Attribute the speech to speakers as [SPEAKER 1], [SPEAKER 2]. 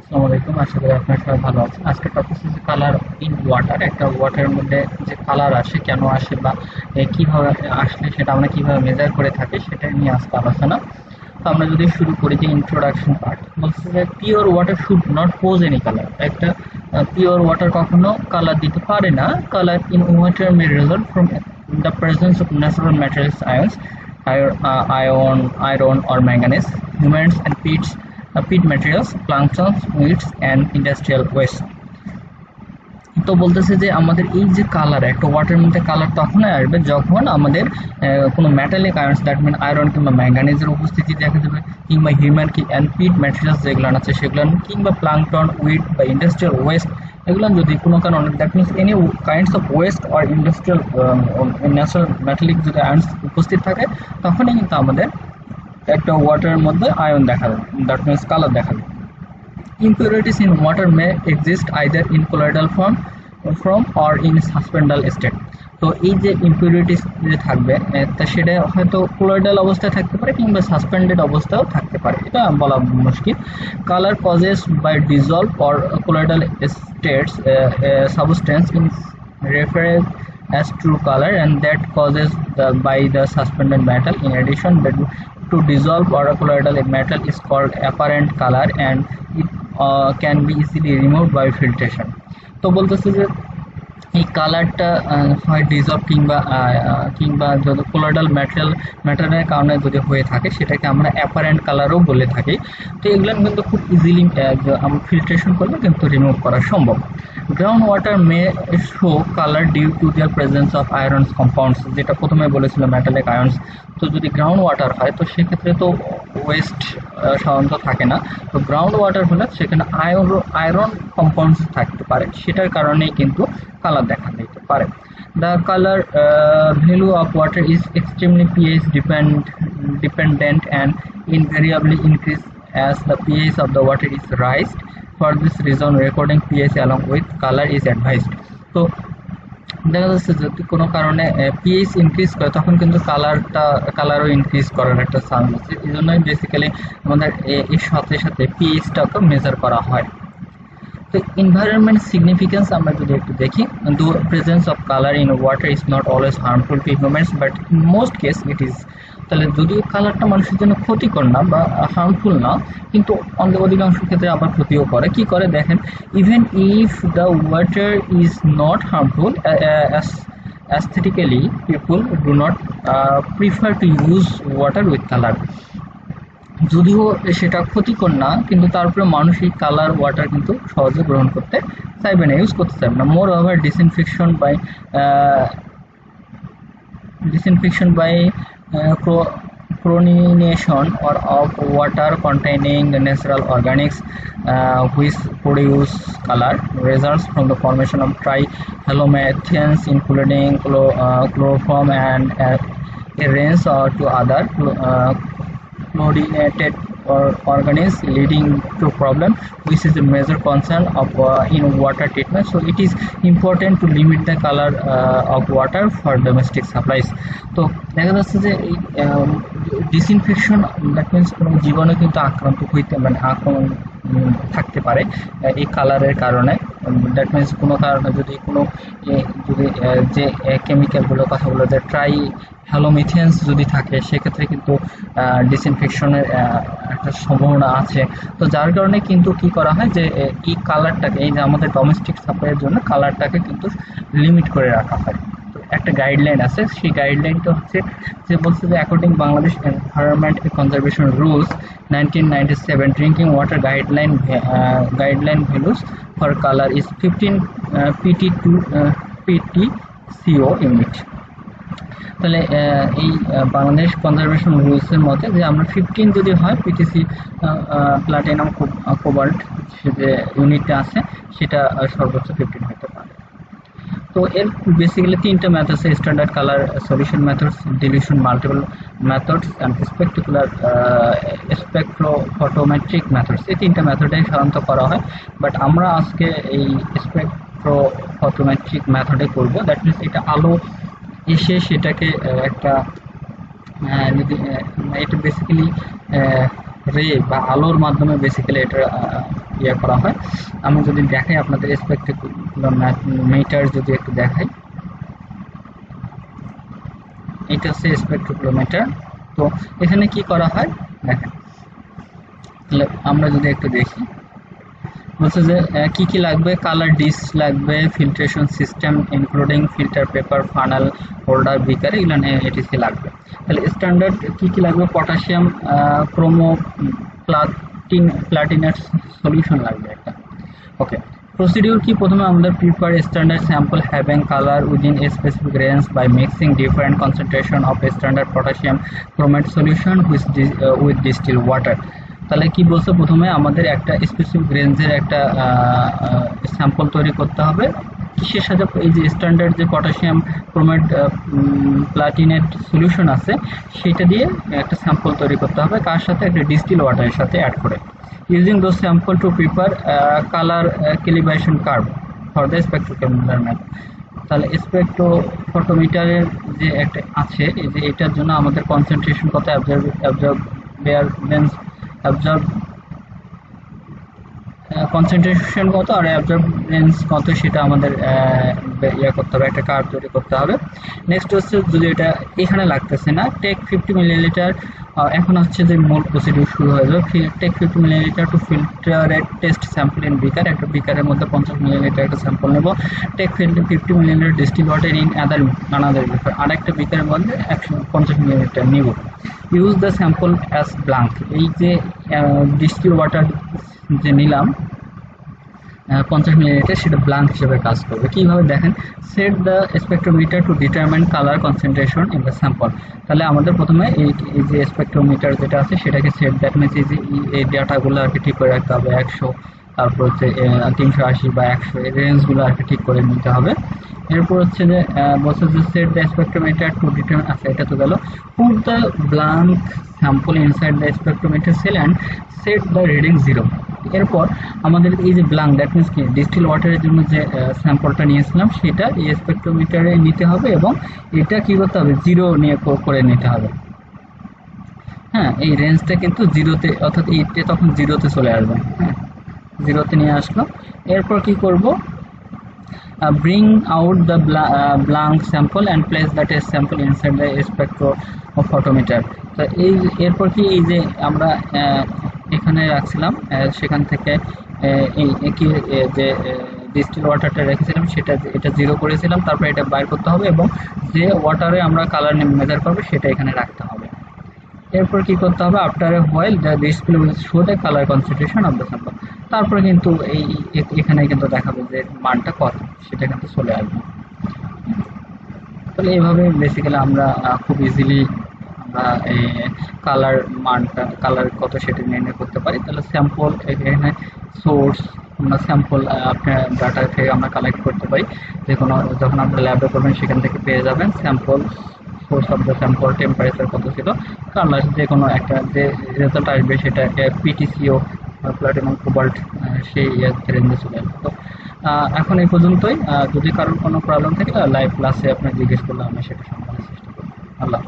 [SPEAKER 1] আসসালামু আলাইকুম। আশা করি আপনারা সবাই ভালো আছেন। আজকের টপিক হচ্ছে কালার ইন ওয়াটার। একটা ওয়াটারের মধ্যে যে কালার আসে, কেন আসে বা কিভাবে আসলে সেটা আমরা কিভাবে মেজার করে থাকি সেটা নিয়ে আজকে আলোচনা। তো আমরা যদি শুরু করি যে ইন্ট্রোডাকশন পার্ট, বলছে যে pure water should not pose any colour. একটা পিওর ওয়াটার কখনো কালার দিতে পারে না। Colour in water May result from the presence of natural materials আয়ন্স, iron or manganese, humans and peat materials, plankton, weeds and industrial waste. তো বলতেছে যে আমাদের এই যে কালার, একটা ওয়াটারের মধ্যে কালার তখনই আসবে যখন আমাদের কোনো metallic ions, that mean iron কিংবা ম্যাঙ্গানিজের উপস্থিতি দেখা যাবে, কিংবা হিউম্যান কি অ্যান্ড পিট ম্যাটেরিয়ালস যেগুলো আছে সেগুলো, কিংবা প্লাঙ্কটন, উইড বা ইন্ডাস্ট্রিয়াল ওয়েস্ট, এগুলো যদি কোনো কারণে, that means any kinds of West or industrial natural metallic যদি আয়ন্স উপস্থিত থাকে, তখনই কিন্তু আমাদের একটা ওয়াটারের মধ্যে আয়ন দেখা যাবে, দ্যাট মিনস কালার দেখা যাবে। Impurities in water may exist either in colloidal form or in suspendal state. তো এই যে ইম্পিউরিটিস যে থাকবে, তা সেটা হয়তো কোলয়েডাল অবস্থায় থাকতে পারে কিংবা সাসপেন্ডেড অবস্থায়ও থাকতে পারে, এটা বলা মুশকিল। Colour causes by dissolve or colloidal states substance in referred as true color, and that causes by the suspended metal. In addition, to dissolve or colloidal metal is called apparent color, and it can be easily removed by filtration. তো বলতেছে যে এই কালারটা হয় dissolved কিংবা যদি colloidal ম্যাটারের কারণে যদি হয়ে থাকে, সেটাকে আমরা অ্যাপারেন্ট কালারও বলে থাকি। তো এগুলো কিন্তু খুব ইজিলি আমরা ফিল্ট্রেশন করলে কিন্তু রিমুভ করা সম্ভব। Ground water may show colour due to their presence of irons compounds, যেটা প্রথমে বলেছিল মেটালিক আয়রনস। তো যদি গ্রাউন্ড ওয়াটার হয় তো সেক্ষেত্রে তো ওয়েস্ট সাধারণত থাকে না। তো গ্রাউন্ড ওয়াটার হলে সেখানে আয়রন কম্পাউন্ডস থাকতে পারে, সেটার কারণেই কিন্তু কালার দেখা দিতে পারে। The color value of water is extremely pH dependent and invariably increase as the pH of the water is raised. For this reason, recording pH along with color is advised. তো দেখা যাচ্ছে যদি কোনো কারণে pH increase করে, তখন কিন্তু কালারও ইনক্রিজ করার একটা চান্স আছে। এই জন্যই বেসিক্যালি আমাদের এর সাথে সাথে পিএইচটাকে মেজার করা হয়। তো এনভায়রনমেন্ট সিগনিফিকেন্স আমরা যদি একটু দেখি, the presence of color in water is not always harmful to humans, but in most case it is. তাহলে যদিও কালারটা মানুষের জন্য ক্ষতিকর না বা হার্মফুল না, কিন্তু অধিকাংশ ক্ষেত্রে আবার ক্ষতিও করে। কি করে দেখেন, even if the water is not harmful, aesthetically people do not prefer to use water with color. যদিও সেটা ক্ষতিকর না, কিন্তু তারপরে মানুষ এই কালার ওয়াটার কিন্তু সহজে গ্রহণ করতে চাইবে না, ইউজ করতে চাইবে না। মোর over disinfection by chlorination or of water containing natural organics which produce color results from the formation of trihalomethanes, including chloroform and a range or to other chlorinated organisms, leading to problem which is a major concern of in water treatment. So it is important to limit the color of water for domestic supplies. তো দেখা যাচ্ছে যে এই disinfection, that means কোনো জীবাণু কিন্তু আক্রমণ থাকতে পারে এই কালারের কারণে। দ্যাট মিনস কোনো কারণে যদি যে কেমিক্যালগুলোর কথা বলে, যে ট্রাইহ্যালোমিথেন্স যদি থাকে, সেক্ষেত্রে কিন্তু ডিসইনফেকশনের একটা সম্ভাবনা আছে। তো যার কারণে কিন্তু কি করা হয় যে এই কালারটাকে, এই যে আমাদের ডোমেস্টিক সাপ্লাইয়ের জন্য কালারটাকে কিন্তু লিমিট করে রাখা হয়। একটা গাইডলাইন আছে, সেই গাইডলাইনটা হচ্ছে যে বলছে যে according Bangladesh environment conservation rules 1997, drinking water guideline values for colour is 15 pt to PTCO unit. তাহলে এই বাংলাদেশ কনজারভেশন রুলসের মতে যে আমরা 15 যদি হয় পিটিসি প্লাটিনাম কোবাল্ট যে ইউনিটটা আছে, সেটা সর্বোচ্চ 15 হতে পারে। তো এর বেসিক্যালি তিনটা মেথড আছে: standard colour solution methods, dilution multiple methods and spectrophotometric methods. এই তিনটা মেথডে সাধারণত করা হয়, বাট আমরা আজকে এই স্পেকট্রোফটোমেট্রিক মেথডে করব। দ্যাট মিনস এটা আলো এসে সেটাকে একটা এটা বেসিক্যালি রে বা আলোর মাধ্যমে বেসিক্যালি এটা ইয়ে করা হয়। আমি যদি দেখাই আপনাদের স্পেকট্রোমিটার যদি একটু দেখাই, এটা হচ্ছে স্পেকট্রোমিটার। তো এখানে কি করা হয় দেখেন, তাহলে আমরা যদি একটু দেখি, বলছে যে কি কি লাগবে, কালার ডিস লাগবে, filtration system including filter paper, funnel, holder, beaker, এগুলো এটিসি লাগবে। তাহলে স্ট্যান্ডার্ড কি কি লাগবে, পটাশিয়াম ক্রোমো প্লাটিনেট সলিউশন লাগবে একটা। ওকে, প্রসিডিউর কি, প্রথমে আমাদের prepare standard sample having colour within a specific range by mixing different concentration of standard potassium chromate solution with distil water. তাহলে কি বলছে, প্রথমে আমাদের একটা স্পেসিফিক রেঞ্জের একটা স্যাম্পল তৈরি করতে হবে। কিসের সাথে, এই যে স্ট্যান্ডার্ড যে পটাশিয়াম ক্রোমেট প্লাটিনেট সলিউশন আছে সেটা দিয়ে একটা স্যাম্পল তৈরি করতে হবে, কার সাথে, একটা ডিস্টিল ওয়াটারের সাথে অ্যাড করে। Using those sample to prepare colour calibration curve for the spectrometer math. তাহলে স্পেকট্রোফটোমিটারের যে একটা আছে, এই যে এটার জন্য আমাদের কনসেন্ট্রেশন কত, কনসেন্ট্রেশন কত আর অ্যাবজর্বেন্স কত, সেটা আমাদের ইয়ে করতে হবে, একটা কার্ভ তৈরি করতে হবে। নেক্সট হচ্ছে, যদি এটা এখানে লাগতেছে না, টেক 50 মিলিলিটার, এখন হচ্ছে যে মূল প্রসিডিউর শুরু হয়ে যাবে। Take 50 millilitre to filter test sample in beaker, একটা বিকারের মধ্যে 50 মিলিলিটার একটা স্যাম্পল নেব। Take 50 millilitre distil water in another beaker, আরেকটা বিকারের মধ্যে 150 মিলিলিটার নিব। Use the sample as blank, এই যে ডিস্টিল ওয়াটার যে নিলাম 50 মিলিলিটার, সেটা ব্লাঙ্ক হিসেবে কাজ করবে। কিভাবে দেখেন, set the spectrometer to determine colour concentration in the sample. তাহলে আমাদের প্রথমে এই যে স্পেকট্রোমিটার যেটা আছে সেটাকে সেট, দ্যাট মিনস এই ডাটাগুলো আর কি ঠিক করে রাখতে হবে, 100, তারপর হচ্ছে 380 বা 100, এই রেঞ্জগুলো আর কি ঠিক করে নিতে হবে। এরপর হচ্ছে যে বলছে যে set the spectrometer to determine, আচ্ছা এটা তো গেল। Put the blank sample inside the spectrometer cell and set the reading 0। এরপর আমাদের এই যে ব্লাঙ্ক, দ্যাট মিনস কি, ডিস্টিল ওয়াটারের জন্য যে স্যাম্পলটা নিয়েছিলাম সেটা এই স্পেকট্রোমিটারে নিতে হবে এবং এটা কি করতে হবে, 0 নিয়ে করে নিতে হবে। হ্যাঁ, এই রেঞ্জটা কিন্তু 0-তে, অর্থাৎ এইটা তখন 0-তে চলে আসবে। হ্যাঁ, 0-তে নিয়ে আসলো। এরপর কি করব, bring out the blank sample and place the test sample inside the spectrophotometer। তো এই এরপর কি, এই যে আমরা এখানে রাখছিলাম, সেখান থেকে এই যে ডিস্টিল ওয়াটারটা রেখেছিলাম সেটা, এটা 0 করেছিলাম, তারপর এটা বাইর করতে হবে এবং যে ওয়াটারে আমরা কালার মেজার করবো সেটা এখানে রাখতে হবে। এরপর কি করতে হবে, after a while the display will show the colour concentration of the sample. তারপরে কিন্তু এই এখানে কিন্তু দেখাবে যে মানটা কত, সেটা কিন্তু চলে আসবে। তাহলে এইভাবে বেসিক্যালি আমরা খুব ইজিলি আমরা এই কালার মানটা, কালার কত সেটা নির্ণয় করতে পারি। তাহলে স্যাম্পল, এখানে সোর্স, আমরা স্যাম্পল আপনার ডাটা থেকে আমরা কালেক্ট করতে পারি, যে কোনো যখন আপনার ল্যাবে করবেন সেখান থেকে পেয়ে যাবেন sample, source of the sample, temperature কত ছিল, কালার, যে কোনো একটা যে রেজাল্ট আসবে সেটা পিটিসিও, প্লাটিনাম, কোবাল্ট, সেই রেঞ্জে চলে আসবে। তো এখন এই পর্যন্তই। যদি কারোর কোনো প্রবলেম থাকে লাইভ ক্লাসে আপনি জিজ্ঞেস করলে আমি সেটা সমাধানের চেষ্টা করব। আল্লাহ।